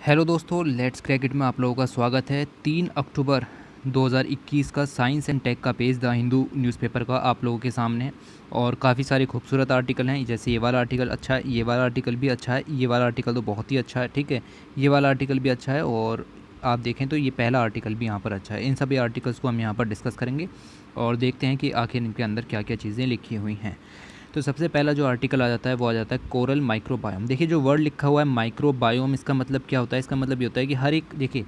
Hello दोस्तों, let's क्रैकेट में आप लोगों का स्वागत है। 3 अक्टूबर 2021 का साइंस एंड टेक का पेज द हिंदू न्यूज़पेपर का आप लोगों के सामने है। और काफ़ी सारे खूबसूरत आर्टिकल हैं, जैसे ये वाला आर्टिकल अच्छा है, ये वाला आर्टिकल भी अच्छा है, ये वाला आर्टिकल तो बहुत ही अच्छा है, ठीक है। ये वाला आर्टिकल भी अच्छा है और आप देखें तो ये पहला आर्टिकल भी यहाँ पर अच्छा है। इन सभी आर्टिकल्स को हम यहाँ पर डिस्कस करेंगे और देखते हैं कि आखिर इनके अंदर क्या क्या चीज़ें लिखी हुई हैं। तो सबसे पहला जो आर्टिकल आ जाता है वो आ जाता है कोरल माइक्रोबायोम। देखिए जो वर्ड लिखा हुआ है माइक्रोबायोम, इसका मतलब क्या होता है? इसका मतलब ये होता है कि हर एक, देखिए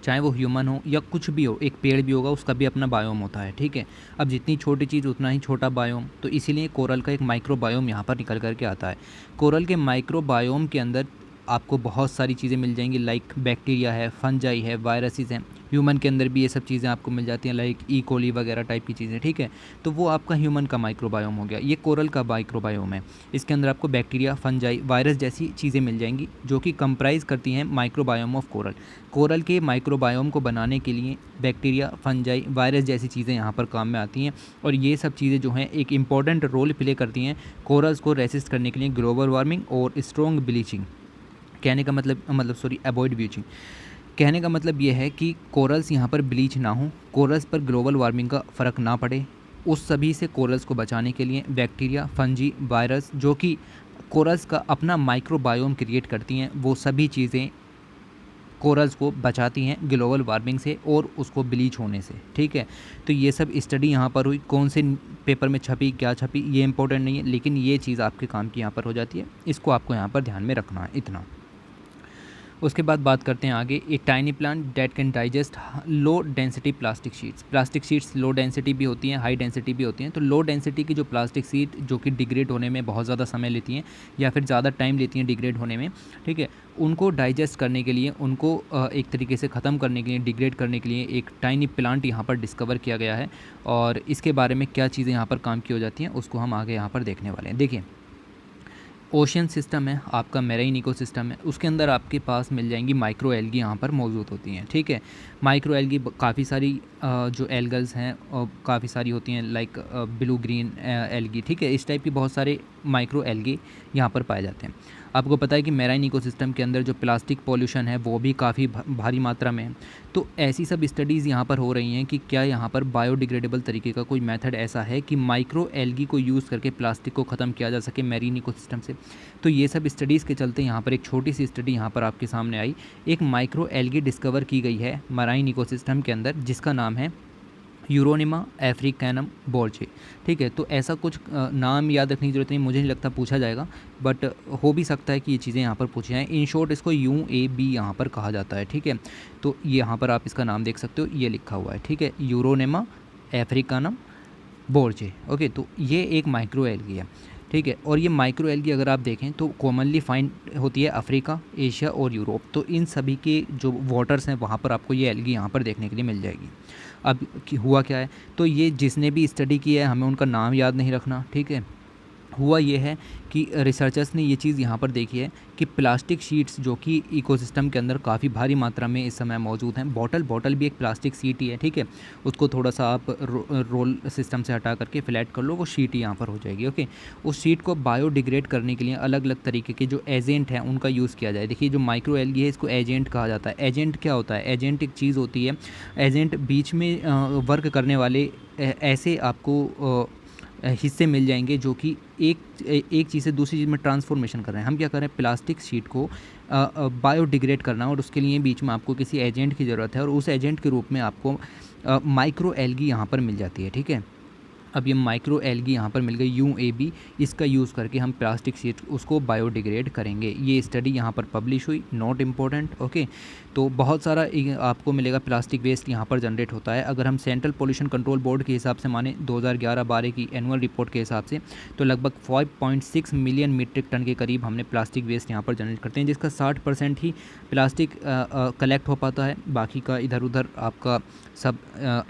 चाहे वो ह्यूमन हो या कुछ भी हो, एक पेड़ भी होगा उसका भी अपना बायोम होता है, ठीक है। अब जितनी छोटी चीज़ उतना ही छोटा बायोम, तो इसीलिए कोरल का एक माइक्रोबायोम यहाँ पर निकल करके आता है। कोरल के माइक्रोबायोम के अंदर आपको बहुत सारी चीज़ें मिल जाएंगी, लाइक बैक्टीरिया है, फंजाई है, वायरसेस हैं। ह्यूमन के अंदर भी ये सब चीज़ें आपको मिल जाती हैं, लाइक ई कोली वगैरह टाइप की चीज़ें, ठीक है। तो वो आपका ह्यूमन का माइक्रोबायोम हो गया, ये कोरल का माइक्रोबायोम है। इसके अंदर आपको बैक्टीरिया, फंजाई, वायरस जैसी चीज़ें मिल जाएंगी जो कि कंप्राइज करती हैं माइक्रोबायोम ऑफ कोरल। कोरल के माइक्रोबायोम को बनाने के लिए बैक्टीरिया, फंजाई, वायरस जैसी चीज़ें यहाँ पर काम में आती हैं। और ये सब चीज़ें जो हैं एक इम्पॉर्टेंट रोल प्ले करती हैं कोरल्स को रेसिस्ट करने के लिए ग्लोबल वार्मिंग और स्ट्रॉन्ग ब्लीचिंग। कहने का मतलब सॉरी, अवॉइड ब्लीचिंग। कहने का मतलब ये है कि कोरल्स यहाँ पर ब्लीच ना हो, कोरल्स पर ग्लोबल वार्मिंग का फ़र्क ना पड़े। उस सभी से कोरल्स को बचाने के लिए बैक्टीरिया, फंजी, वायरस जो कि कोरल्स का अपना माइक्रोबायोम क्रिएट करती हैं, वो सभी चीज़ें कोरल्स को बचाती हैं ग्लोबल वार्मिंग से और उसको ब्लीच होने से, ठीक है। तो ये सब स्टडी यहाँ पर हुई, कौन से पेपर में छपी, क्या छपी, ये इंपॉर्टेंट नहीं है, लेकिन ये चीज़ आपके काम की यहाँ पर हो जाती है। इसको आपको यहाँ पर ध्यान में रखना है, इतना। उसके बाद बात करते हैं आगे, a tiny plant that can digest low density plastic sheets. Plastic sheets low density भी होती हैं, हाई डेंसिटी भी होती हैं। तो लो डेंसिटी की जो प्लास्टिक शीट जो कि डिग्रेड होने में बहुत ज़्यादा समय लेती हैं या फिर ज़्यादा टाइम लेती हैं डिग्रेड होने में, ठीक है, उनको डाइजेस्ट करने के लिए, उनको एक तरीके से ख़त्म करने के लिए, डिग्रेड करने के लिए एक टाइनी प्लांट यहाँ पर डिस्कवर किया गया है। और इसके बारे में क्या चीज़ें यहाँ पर काम की हो जाती हैं उसको हम आगे यहाँ पर देखने वाले हैं। देखिए, ओशियन सिस्टम है आपका, मेराइन इकोसिस्टम है, उसके अंदर आपके पास मिल जाएंगी माइक्रो एल्गी यहाँ पर मौजूद होती हैं, ठीक है। माइक्रो एल्गी काफ़ी सारी जो एल्गल्स हैं काफ़ी सारी होती हैं, लाइक ब्लू ग्रीन एल्गी, ठीक है। इस टाइप की बहुत सारे माइक्रो एल्गी यहाँ पर पाए जाते हैं। आपको पता है कि मेराइन इकोसिस्टम के अंदर जो प्लास्टिक पॉल्यूशन है वो भी काफ़ी भारी मात्रा में है। तो ऐसी सब स्टडीज़ यहाँ पर हो रही हैं कि क्या यहाँ पर बायोडिग्रेडेबल तरीके का कोई मेथड ऐसा है कि माइक्रो एल्गी को यूज़ करके प्लास्टिक को ख़त्म किया जा सके मेरीन इकोसिस्टम से। तो ये सब स्टडीज़ के चलते यहाँ पर एक छोटी सी स्टडी यहाँ पर आपके सामने आई। एक माइक्रो एल्गी डिस्कवर की गई है मराइन इकोसिस्टम के अंदर, जिसका नाम है यूरोनिमा अफ्रीकैनम बोर्जे, ठीक है। तो ऐसा कुछ नाम याद रखने की ज़रूरत नहीं, मुझे नहीं लगता पूछा जाएगा, बट हो भी सकता है कि ये चीज़ें यहाँ पर पूछी जाएँ। इन शॉर्ट इसको UAB यहाँ पर कहा जाता है, ठीक है। तो ये यहाँ पर आप इसका नाम देख सकते हो, ये लिखा हुआ है, ठीक है, यूरोनिमा अफ्रीकैनम बोर्जे। ओके, तो ये एक माइक्रो एल्गी है, ठीक है। और ये माइक्रो एल्गी अगर आप देखें तो कॉमनली फाइंड होती है अफ्रीका, एशिया और यूरोप। तो इन सभी के जो वाटर्स हैं वहाँ पर आपको ये एल्गी यहाँ पर देखने के लिए मिल जाएगी। अब हुआ क्या है, तो ये जिसने भी स्टडी की है हमें उनका नाम याद नहीं रखना, ठीक है। हुआ ये है कि रिसर्चर्स ने ये चीज़ यहाँ पर देखी है कि प्लास्टिक शीट्स जो कि इकोसिस्टम के अंदर काफ़ी भारी मात्रा में इस समय मौजूद हैं। बॉटल भी एक प्लास्टिक शीट ही है, ठीक है। उसको थोड़ा सा आप रोल सिस्टम से हटा करके फ्लैट कर लो, वो शीट ही यहाँ पर हो जाएगी, ओके। उस शीट को बायोडिग्रेड करने के लिए अलग अलग तरीके के जो एजेंट हैं उनका यूज़ किया जाए। देखिए, जो माइक्रो एल्गी है इसको एजेंट कहा जाता है। एजेंट क्या होता है? एजेंट एक चीज़ होती है, एजेंट बीच में वर्क करने वाले ऐसे आपको हिस्से मिल जाएंगे जो कि एक चीज़ से दूसरी चीज़ में ट्रांसफॉर्मेशन कर रहे हैं। हम क्या कर रहे हैं, प्लास्टिक शीट को बायोडिग्रेड करना, और उसके लिए बीच में आपको किसी एजेंट की ज़रूरत है, और उस एजेंट के रूप में आपको माइक्रो एल्गी यहाँ पर मिल जाती है, ठीक है। अब ये माइक्रो एल्गी यहाँ पर मिल गई UAB, इसका यूज़ करके हम प्लास्टिक शीट उसको बायोडिग्रेड करेंगे। ये स्टडी यहाँ पर पब्लिश हुई, नॉट इम्पोर्टेंट, ओके। तो बहुत सारा आपको मिलेगा प्लास्टिक वेस्ट यहाँ पर जनरेट होता है। अगर हम सेंट्रल पोल्यूशन कंट्रोल बोर्ड के हिसाब से माने 2011-12 की एनुअल रिपोर्ट के हिसाब से, तो लगभग 5.6 मिलियन मीट्रिक टन के करीब हमने प्लास्टिक वेस्ट यहाँ पर जनरेट करते हैं, जिसका 60% ही प्लास्टिक कलेक्ट हो पाता है। बाकी का इधर उधर आपका सब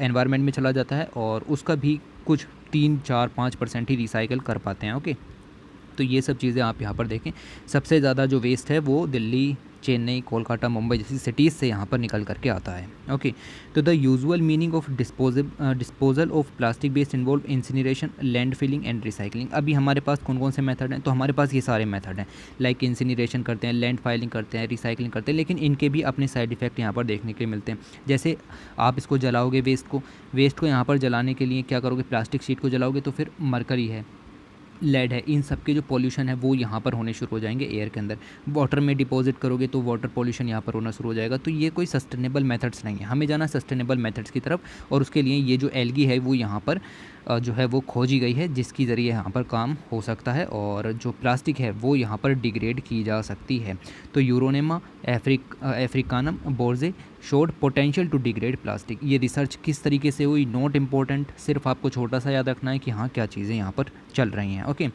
एनवायरनमेंट में चला जाता है, और उसका भी कुछ 3, 4, 5% ही रिसाइकल कर पाते हैं, ओके। तो ये सब चीज़ें आप यहाँ पर देखें। सबसे ज़्यादा जो वेस्ट है वो दिल्ली, चेन्नई, कोलकाता, मुंबई जैसी सिटीज़ से यहाँ पर निकल करके आता है। ओके, तो the usual meaning of disposal of plastic waste involve incineration, landfilling and recycling. अभी हमारे पास कौन कौन से मेथड हैं? तो हमारे पास ये सारे मेथड हैं, लाइक इंसिनरेशन करते हैं, लैंड फाइलिंग करते हैं, रिसाइकलिंग करते हैं, लेकिन इनके भी अपने साइड इफ़ेक्ट यहाँ पर देखने के लिए मिलते हैं। जैसे आप इसको जलाओगे, वेस्ट को यहाँ पर जलाने के लिए क्या करोगे? प्लास्टिक शीट को जलाओगे तो फिर मरकरी है, लेड है, इन सब के जो पॉल्यूशन है वो यहाँ पर होने शुरू हो जाएंगे एयर के अंदर। वाटर में डिपॉजिट करोगे तो वाटर पॉल्यूशन यहाँ पर होना शुरू हो जाएगा। तो ये कोई सस्टेनेबल मेथड्स नहीं है, हमें जाना सस्टेनेबल मेथड्स की तरफ, और उसके लिए ये जो एल्गी है वो यहाँ पर जो है वो खोजी गई है, जिसकी ज़रिए यहाँ पर काम हो सकता है और जो प्लास्टिक है वो यहाँ पर डिग्रेड की जा सकती है। तो Uronema africanum Borge showed potential to degrade plastic. ये रिसर्च किस तरीके से हुई, नॉट इम्पोर्टेंट, सिर्फ आपको छोटा सा याद रखना है कि हाँ क्या चीज़ें यहाँ पर चल रही हैं। ओके,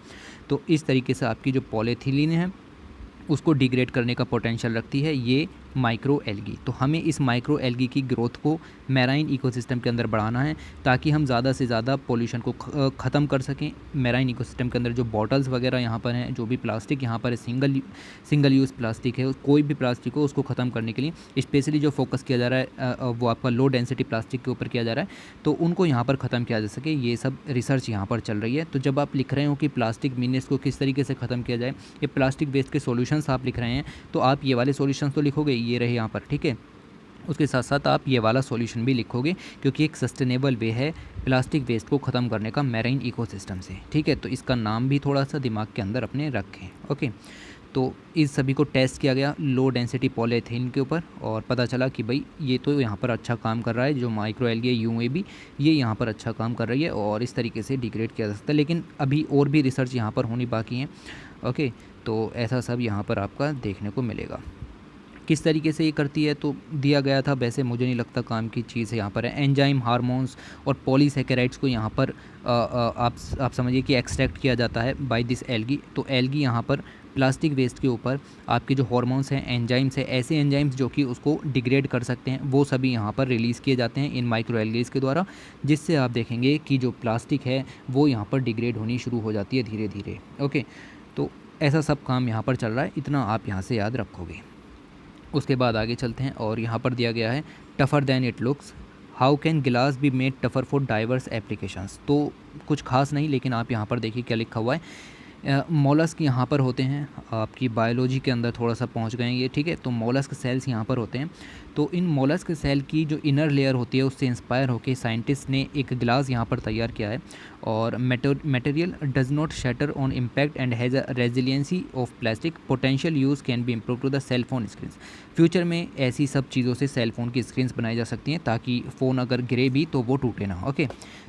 तो इस तरीके से आपकी जो पॉलीथिलीन है उसको डिग्रेड करने का पोटेंशियल रखती है ये माइक्रो एल्गी। तो हमें इस माइक्रो एल्गी की ग्रोथ को मैराइन इकोसिस्टम के अंदर बढ़ाना है, ताकि हम ज़्यादा से ज़्यादा पोल्यूशन को ख़त्म कर सकें। मैराइन इकोसिस्टम के अंदर जो बॉटल्स वगैरह यहाँ पर हैं, जो भी प्लास्टिक यहाँ पर सिंगल यूज़ प्लास्टिक है, कोई भी प्लास्टिक हो उसको ख़त्म करने के लिए स्पेशली जो फोकस किया जा रहा है वो आपका लो डेंसिटी प्लास्टिक के ऊपर किया जा रहा है, तो उनको यहाँ पर ख़त्म किया जा सके, ये सब रिसर्च यहाँ पर चल रही है। तो जब आप लिख रहे हो कि प्लास्टिक बिजनेस को किस तरीके से ख़त्म किया जाए, ये प्लास्टिक वेस्ट के सॉल्यूशंस आप लिख रहे हैं, तो आप ये वाले सॉल्यूशंस तो लिखोगे, ये रहे यहाँ पर, ठीक है। उसके साथ साथ आप ये वाला सॉल्यूशन भी लिखोगे, क्योंकि एक सस्टेनेबल वे है प्लास्टिक वेस्ट को ख़त्म करने का मैराइन इकोसिस्टम से, ठीक है। तो इसका नाम भी थोड़ा सा दिमाग के अंदर अपने रखें। ओके, तो इस सभी को टेस्ट किया गया लो डेंसिटी पॉलीथीन के ऊपर, और पता चला कि भाई ये तो यहाँ पर अच्छा काम कर रहा है, जो माइक्रो एल्गी यूएबी ये यहाँ पर अच्छा काम कर रही है और इस तरीके से डिग्रेड किया जा सकता है। लेकिन अभी और भी रिसर्च यहाँ पर होनी बाकी है। ओके, तो ऐसा सब यहाँ पर आपका देखने को मिलेगा। किस तरीके से ये करती है तो दिया गया था, वैसे मुझे नहीं लगता काम की चीज़ यहाँ पर है। एंजाइम, हार्मोन्स और पॉलीसेकेराइड्स को यहाँ पर आप समझिए कि एक्सट्रैक्ट किया जाता है बाय दिस एल्गी। तो एल्गी यहाँ पर प्लास्टिक वेस्ट के ऊपर आपके जो हार्मोन्स हैं, एंजाइम्स हैं, ऐसे एंजाइम्स जो कि उसको डिग्रेड कर सकते हैं, वो सभी यहाँ पर रिलीज़ किए जाते हैं इन माइक्रो एल्गीज के द्वारा, जिससे आप देखेंगे कि जो प्लास्टिक है वो यहाँ पर डिग्रेड होनी शुरू हो जाती है धीरे धीरे। ओके, तो ऐसा सब काम यहाँ पर चल रहा है, इतना आप यहाँ से याद रखोगे। उसके बाद आगे चलते हैं और यहाँ पर दिया गया है tougher than it looks, how can glass be made tougher for diverse applications. तो कुछ खास नहीं, लेकिन आप यहाँ पर देखिए क्या लिखा हुआ है। मोलस्क यहाँ पर होते हैं, आपकी बायोलॉजी के अंदर थोड़ा सा पहुँच गए ये, ठीक है। तो मोलस्क सेल्स यहाँ पर होते हैं। तो इन मोलस्क सेल की जो इनर लेयर होती है उससे इंस्पायर होकर साइंटिस्ट ने एक गिलास यहाँ पर तैयार किया है, और material does not shatter on impact and has a resiliency of plastic, potential use can be improve to the cell phone screen. Future में ऐसी सब चीज़ों से सेल फ़ोन की स्क्रीन्स बनाई जा सकती हैं, ताकि फ़ोन अगर गिरे भी तो वो टूटे ना। ओके,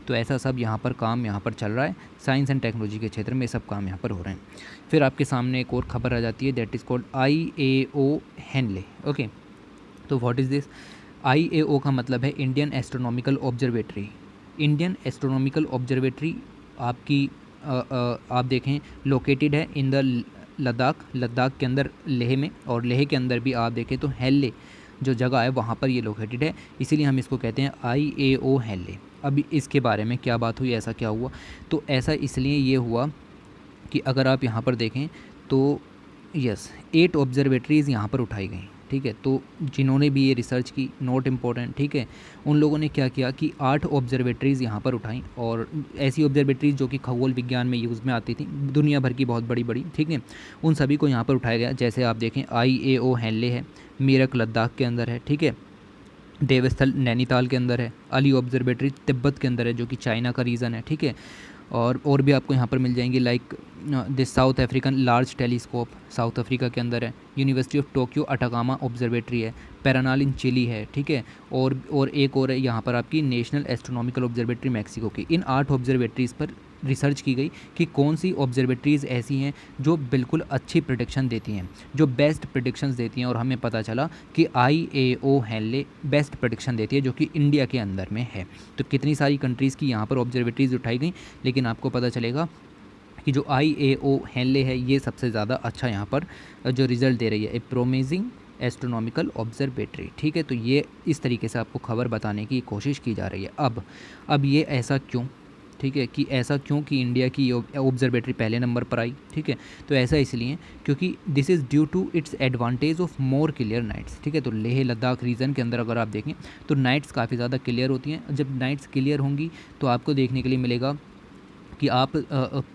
तो ऐसा सब यहाँ पर काम यहाँ पर चल रहा है, साइंस एंड टेक्नोलॉजी के क्षेत्र में सब काम यहाँ पर हो रहे हैं। फिर आपके सामने एक और खबर आ जाती है, that is called IAO Hanle. Okay, तो व्हाट इज़ दिस? IAO का मतलब है Indian astronomical observatory. Indian astronomical observatory आपकी आप देखें लोकेटेड है इन द लद्दाख के अंदर, लेह में, और लेह के अंदर भी आप देखें तो हेल्ले जो जगह है वहाँ पर ये लोकेटेड है, इसीलिए हम इसको कहते हैं IAO हेल्ले। अभी इसके बारे में क्या बात हुई, ऐसा क्या हुआ? तो ऐसा इसलिए ये हुआ कि अगर आप यहाँ पर देखें तो यस 8 ऑब्जर्वेटरीज़ यहाँ पर उठाई गई, ठीक है। तो जिन्होंने भी ये रिसर्च की, नोट इम्पोर्टेंट, ठीक है, उन लोगों ने क्या किया कि 8 ऑब्जर्वेटरीज़ यहाँ पर उठाई, और ऐसी ऑब्जर्वेटरीज़ जो कि खगोल विज्ञान में यूज़ में आती थी, दुनिया भर की बहुत बड़ी बड़ी, ठीक है, उन सभी को यहाँ पर उठाया गया। जैसे आप देखें IAO हेनले है, मीरक लद्दाख के अंदर है, ठीक है, देवस्थल नैनीताल के अंदर है, अली ऑब्जर्वेटरी तिब्बत के अंदर है जो कि चाइना का रीज़न है, ठीक है। और भी आपको यहाँ पर मिल जाएंगी, like this south African large telescope south Africa के अंदर है, university of Tokyo Atacama observatory है, पैरानाल इन चिली है, ठीक है, और एक और है यहाँ पर आपकी नेशनल एस्ट्रोनॉमिकल ऑब्जर्वेटरी मैक्सिको की। इन 8 ऑब्जर्वेटरीज़ पर रिसर्च की गई कि कौन सी ऑब्जर्वेटरीज़ ऐसी हैं जो बिल्कुल अच्छी प्रेडिक्शन देती हैं, जो बेस्ट प्रेडिक्शंस देती हैं, और हमें पता चला कि IAO हेनले बेस्ट प्रेडिक्शन देती है, जो कि इंडिया के अंदर में है। तो कितनी सारी कंट्रीज़ की यहाँ पर ऑब्जर्वेटरीज़ उठाई गई, लेकिन आपको पता चलेगा कि जो IAO हेनले है ये सबसे ज़्यादा अच्छा यहाँ पर जो रिज़ल्ट दे रही है, ए प्रोमिजिंग एस्ट्रोनॉमिकल ऑब्जर्वेटरी, ठीक है। तो ये इस तरीके से आपको खबर बताने की कोशिश की जा रही है। अब ये ऐसा क्यों, ठीक है, कि ऐसा क्यों कि इंडिया की ऑब्जर्वेटरी पहले नंबर पर आई, ठीक है। तो ऐसा इसलिए क्योंकि this is due to its advantage of more clear nights, ठीक है। तो लेह लद्दाख रीजन के अंदर अगर आप देखें तो नाइट्स काफ़ी ज़्यादा क्लियर होती हैं। जब नाइट्स क्लियर होंगी तो आपको देखने के लिए मिलेगा कि आप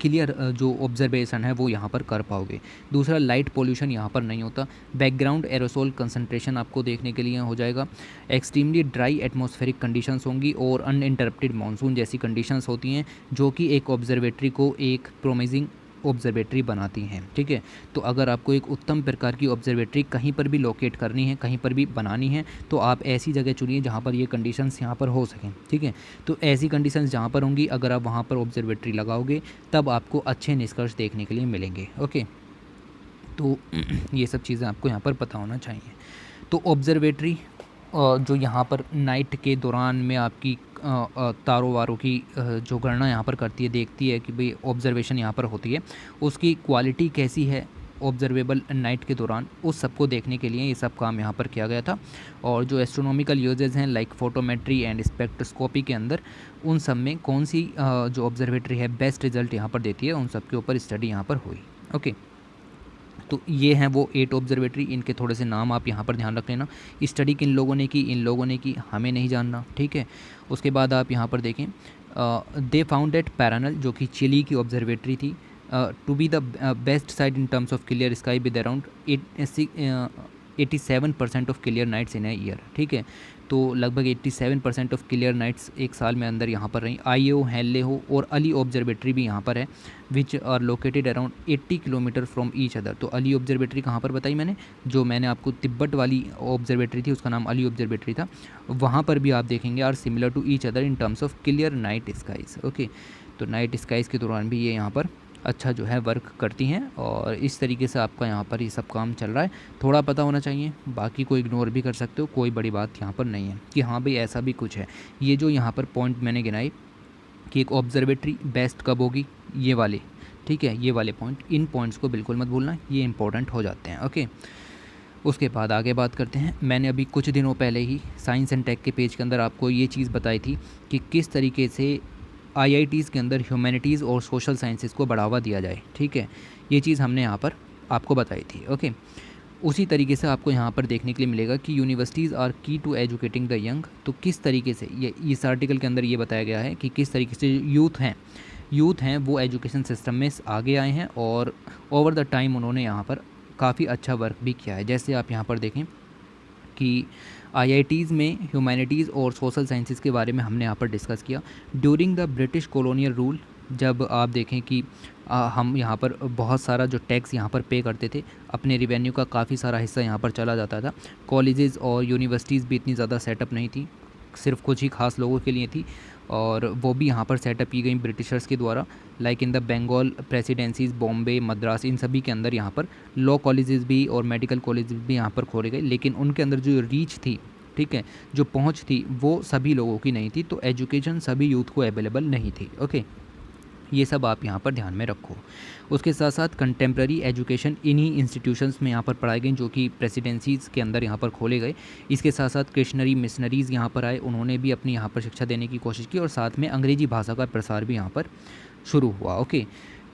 क्लियर जो ऑब्जर्वेशन है वो यहाँ पर कर पाओगे। दूसरा, लाइट पोल्यूशन यहाँ पर नहीं होता। बैकग्राउंड एरोसोल कंसंट्रेशन आपको देखने के लिए हो जाएगा। एक्सट्रीमली ड्राई एटमॉस्फेरिक कंडीशंस होंगी और अनइंटरप्टेड मानसून जैसी कंडीशंस होती हैं जो कि एक ऑब्जर्वेटरी को एक प्रोमिजिंग ऑब्जर्वेटरी बनाती हैं, ठीक है। तो अगर आपको एक उत्तम प्रकार की ऑब्जर्वेटरी कहीं पर भी लोकेट करनी है, कहीं पर भी बनानी है, तो आप ऐसी जगह चुनिए जहाँ पर ये कंडीशंस यहाँ पर हो सकें, ठीक है। तो ऐसी कंडीशंस जहाँ पर होंगी, अगर आप वहाँ पर ऑब्जर्वेटरी लगाओगे तब आपको अच्छे निष्कर्ष देखने के लिए मिलेंगे, ओके। तो ये सब चीज़ें आपको यहाँ पर पता होना चाहिए। तो ऑब्जर्वेटरी जो यहाँ पर नाइट के दौरान में आपकी तारों वारों की जो गणना यहाँ पर करती है, देखती है कि भाई ऑब्जर्वेशन यहाँ पर होती है, उसकी क्वालिटी कैसी है ऑब्जर्वेबल नाइट के दौरान, उस सबको देखने के लिए ये सब काम यहाँ पर किया गया था। और जो एस्ट्रोनॉमिकल यूजेज हैं लाइक फोटोमेट्री एंड स्पेक्ट्रोस्कोपी के अंदर, उन सब में कौन सी जो ऑब्जर्वेटरी है बेस्ट रिजल्ट यहाँ पर देती है, उन सब के ऊपर स्टडी यहाँ पर हुई, ओके। तो ये हैं वो 8 ऑब्जर्वेटरी, इनके थोड़े से नाम आप यहाँ पर ध्यान रख लेना। स्टडी किन लोगों ने की, इन लोगों ने की, हमें नहीं जानना, ठीक है। उसके बाद आप यहाँ पर देखें, दे फाउंड एट पैरानल, जो कि चिली की ऑब्जर्वेटरी थी, to be the best site in terms of clear sky with around 87% of clear nights in a year, ठीक है। तो लगभग 87% ऑफ क्लियर नाइट्स एक साल में अंदर यहाँ पर रही। आईओ, हेल्ले हो और अली ऑब्जर्वेटरी भी यहाँ पर है, which are located around 80 kilometre from each other. तो अली ऑब्जर्वेटरी कहाँ पर बताई मैंने, जो मैंने आपको तिब्बत वाली ऑब्जर्वेटरी थी उसका नाम अली ऑब्जर्वेटरी था, वहाँ पर भी आप देखेंगे are similar to each other in terms of clear night skies, okay. तो नाइट स्काइज़ के दौरान भी ये यहाँ पर अच्छा जो है वर्क करती हैं, और इस तरीके से आपका यहाँ पर ये सब काम चल रहा है। थोड़ा पता होना चाहिए, बाकी को इग्नोर भी कर सकते हो, कोई बड़ी बात यहाँ पर नहीं है कि हाँ भाई ऐसा भी कुछ है। ये जो यहाँ पर पॉइंट मैंने गिनाई कि एक ऑब्जर्वेटरी बेस्ट कब होगी, ये वाले, ठीक है, ये वाले पॉइंट, इन पॉइंट्स को बिल्कुल मत भूलना, ये इंपॉर्टेंट हो जाते हैं, ओके। उसके बाद आगे बात करते हैं। मैंने अभी कुछ दिनों पहले ही साइंस एंड टेक के पेज के अंदर आपको ये चीज़ बताई थी कि किस तरीके से आईआईटीज़ के अंदर ह्यूमैनिटीज़ और सोशल साइंसेस को बढ़ावा दिया जाए, ठीक है। ये चीज़ हमने यहाँ पर आपको बताई थी, ओके। उसी तरीके से आपको यहाँ पर देखने के लिए मिलेगा कि यूनिवर्सिटीज़ आर की टू एजुकेटिंग द यंग। तो किस तरीके से ये इस आर्टिकल के अंदर ये बताया गया है कि किस तरीके से यूथ हैं वो एजुकेशन सिस्टम में आगे आए हैं, और ओवर द टाइम उन्होंने यहाँ पर काफ़ी अच्छा वर्क भी किया है। जैसे आप यहाँ पर देखें कि आईआईटीज़ में ह्यूमैनिटीज़ और सोशल साइंसेस के बारे में हमने यहाँ पर डिस्कस किया। During the British colonial rule, जब आप देखें कि हम यहाँ पर बहुत सारा जो टैक्स यहाँ पर पे करते थे, अपने रिवेन्यू का काफ़ी सारा हिस्सा यहाँ पर चला जाता था। कॉलेजेस और यूनिवर्सिटीज़ भी इतनी ज़्यादा सेटअप नहीं थी, सिर्फ कुछ ही खास लोगों के लिए थी, और वो भी यहाँ पर सेटअप की गई ब्रिटिशर्स के द्वारा। Like in the Bengal presidencies, Bombay, Madras, इन सभी के अंदर यहाँ पर लॉ कॉलेजेस भी और मेडिकल कॉलेजेस भी यहाँ पर खोले गए, लेकिन उनके अंदर जो रीच थी, ठीक है, जो पहुँच थी, वो सभी लोगों की नहीं थी। तो एजुकेशन सभी यूथ को अवेलेबल नहीं थी, ओके। ये सब आप यहाँ पर ध्यान में रखो। उसके साथ साथ कंटेम्प्रेरी एजुकेशन इन्हीं इंस्टीट्यूशंस में यहाँ पर पढ़ाए गए जो कि प्रेसिडेंसीज़ के अंदर यहाँ पर खोले गए। इसके साथ साथ क्रिश्नरी मिशनरीज़ यहाँ पर आए, उन्होंने भी अपनी यहाँ पर शिक्षा देने की कोशिश की, और साथ में अंग्रेज़ी भाषा का प्रसार भी यहाँ पर शुरू हुआ, ओके।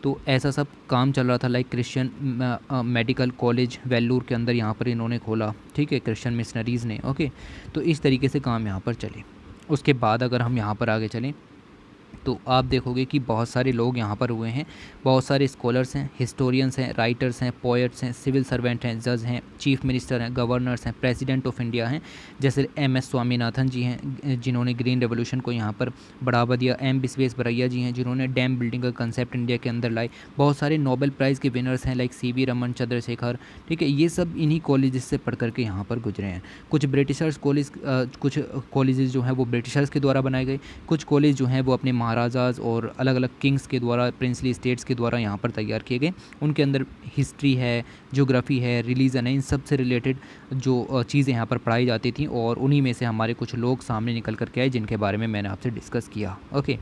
तो ऐसा सब काम चल रहा था। Like Christian medical college Vellore के अंदर यहाँ पर इन्होंने खोला, ठीक है, क्रिश्चियन मिशनरीज़ ने, ओके। तो इस तरीके से काम यहाँ पर चले। उसके बाद अगर हम यहाँ पर आगे चलें तो आप देखोगे कि बहुत सारे लोग यहाँ पर हुए हैं, बहुत सारे स्कॉलर्स हैं, हिस्टोरियंस हैं, राइटर्स हैं, पोएट्स हैं, सिविल सर्वेंट हैं, जज हैं, चीफ मिनिस्टर हैं, गवर्नर्स हैं, प्रेसिडेंट ऑफ इंडिया हैं, जैसे एम.एस. स्वामीनाथन जी हैं जिन्होंने ग्रीन रेवोल्यूशन को यहाँ पर बढ़ावा दिया, एम. विश्वेश्वरैया जी हैं जिन्होंने डैम बिल्डिंग का कंसेप्ट इंडिया के अंदर लाए, बहुत सारे नोबेल प्राइज़ के विनर्स हैं लाइक C.V. रमन, चंद्रशेखर, ठीक है। ये सब इन्हीं कॉलेजेस से पढ़ करके यहाँ पर गुजरे हैं। कुछ ब्रिटिशर्स कॉलेज, कुछ कॉलेजेस जो हैं वो ब्रिटिशर्स के द्वारा बनाए गए, कुछ कॉलेज जो हैं वो अपने महाराजाज और अलग अलग किंग्स के द्वारा, प्रिंसली स्टेट्स के द्वारा यहाँ पर तैयार किए गए। उनके अंदर हिस्ट्री है, ज्योग्राफी है, रिलीजन है, इन सब से रिलेटेड जो चीज़ें यहाँ पर पढ़ाई जाती थी, और उन्हीं में से हमारे कुछ लोग सामने निकल कर के आए जिनके बारे में मैंने आपसे डिस्कस किया, ओके,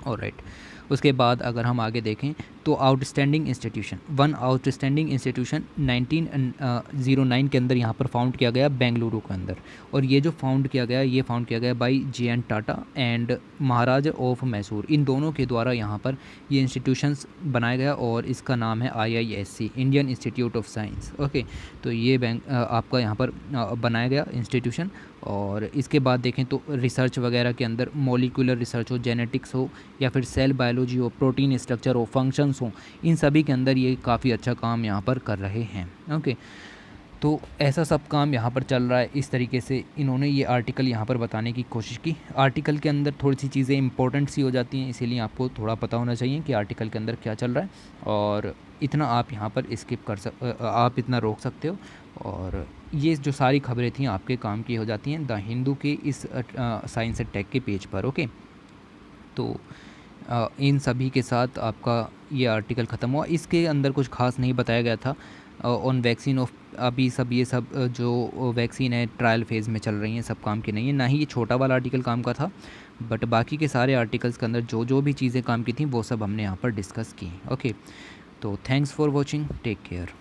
ऑलराइट। उसके बाद अगर हम आगे देखें तो outstanding institution, one outstanding institution 1909 के अंदर यहाँ पर फाउंड किया गया बेंगलुरु के अंदर। और ये जो फाउंड किया गया, ये फाउंड किया गया by JN Tata and Maharaj of Mysore, इन दोनों के द्वारा यहाँ पर ये इंस्टीट्यूशंस बनाया गया और इसका नाम है IISC, Indian institute of science. Okay, तो ये आपका यहाँ पर बनाया गया इंस्टीट्यूशन। और इसके बाद देखें तो रिसर्च वगैरह के अंदर मॉलिक्यूलर रिसर्च हो, जेनेटिक्स हो, या फिर सेल बायोलॉजी हो, प्रोटीन स्ट्रक्चर हो, फंक्शंस हो, इन सभी के अंदर ये काफ़ी अच्छा काम यहाँ पर कर रहे हैं। ओके, तो ऐसा सब काम यहाँ पर चल रहा है। इस तरीके से इन्होंने ये आर्टिकल यहाँ पर बताने की कोशिश की। आर्टिकल के अंदर थोड़ी सी चीज़ें इंपॉर्टेंट सी हो जाती हैं, इसीलिए आपको थोड़ा पता होना चाहिए कि आर्टिकल के अंदर क्या चल रहा है, और इतना आप यहाँ पर स्किप आप इतना रोक सकते हो। और ये जो सारी खबरें थी आपके काम की हो जाती हैं द हिंदू के इस साइंस एंड टेक के पेज पर। ओके, तो इन सभी के साथ आपका ये आर्टिकल ख़त्म हुआ। इसके अंदर कुछ खास नहीं बताया गया था ऑन वैक्सीन ऑफ, अभी सब ये सब जो वैक्सीन है ट्रायल फेज़ में चल रही हैं, सब काम की नहीं है, ना ही ये छोटा वाला आर्टिकल काम का था। बट बाकी के सारे आर्टिकल्स के अंदर जो जो भी चीज़ें काम की थी वो सब हमने यहाँ पर डिस्कस की। ओके, तो thanks for watching, take care.